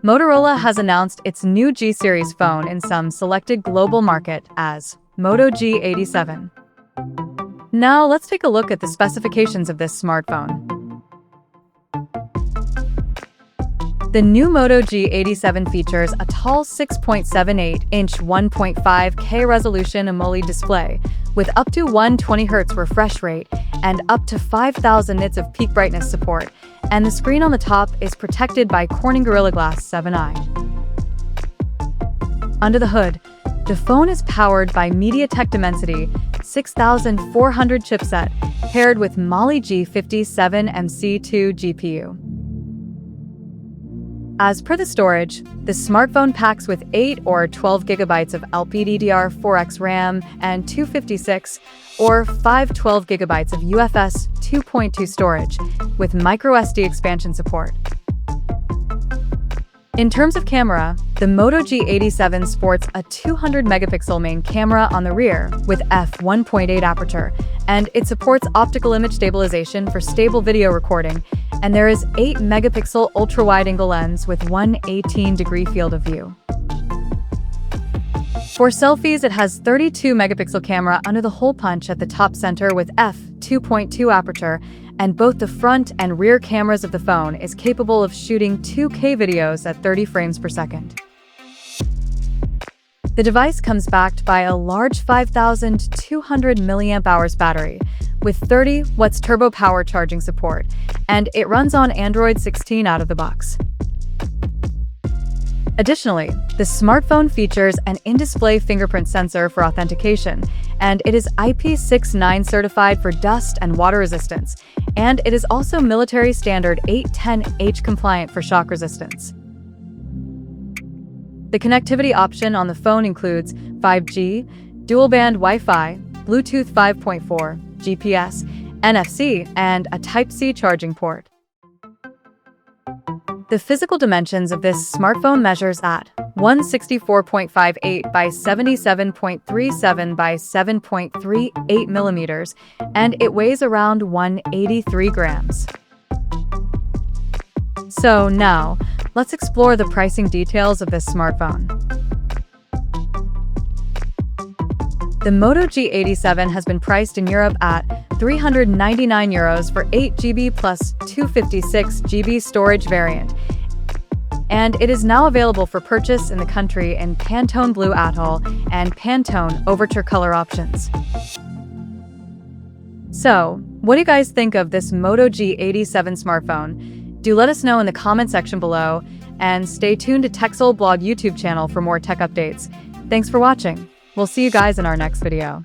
Motorola has announced its new G series phone in some selected global market as Moto G87. Now let's take a look at the specifications of this smartphone. The new Moto G87 features a tall 6.78-inch 1.5K resolution AMOLED display with up to 120Hz refresh rate and up to 5,000 nits of peak brightness support, and the screen on the top is protected by Corning Gorilla Glass 7i. Under the hood, the phone is powered by MediaTek Dimensity 6400 chipset paired with Mali G57 MC2 GPU. As per the storage, the smartphone packs with 8 or 12 GB of LPDDR4X RAM and 256 or 512 GB of UFS 2.2 storage with microSD expansion support. In terms of camera, the Moto G87 sports a 200-megapixel main camera on the rear with f1.8 aperture, and it supports optical image stabilization for stable video recording, and there is 8-megapixel ultra-wide-angle lens with 118-degree field of view. For selfies, it has 32-megapixel camera under the hole punch at the top center with f2.2 aperture, and both the front and rear cameras of the phone is capable of shooting 2K videos at 30 frames per second. The device comes backed by a large 5,200 mAh battery with 30 watts turbo power charging support, and it runs on Android 16 out of the box. Additionally, the smartphone features an in-display fingerprint sensor for authentication, and it is IP69 certified for dust and water resistance, and it is also military standard 810H compliant for shock resistance. The connectivity option on the phone includes 5G, dual-band Wi-Fi, Bluetooth 5.4, GPS, NFC, and a Type-C charging port. The physical dimensions of this smartphone measures at 164.58 by 77.37 by 7.38 millimeters, and it weighs around 183 grams. So now, let's explore the pricing details of this smartphone. The Moto G87 has been priced in Europe at €399 for 8GB plus 256GB storage variant, and it is now available for purchase in the country in Pantone Blue Atoll and Pantone Overture color options. So, what do you guys think of this Moto G87 smartphone? Do let us know in the comment section below, and stay tuned to TechSole Blog YouTube channel for more tech updates. Thanks for watching. We'll see you guys in our next video.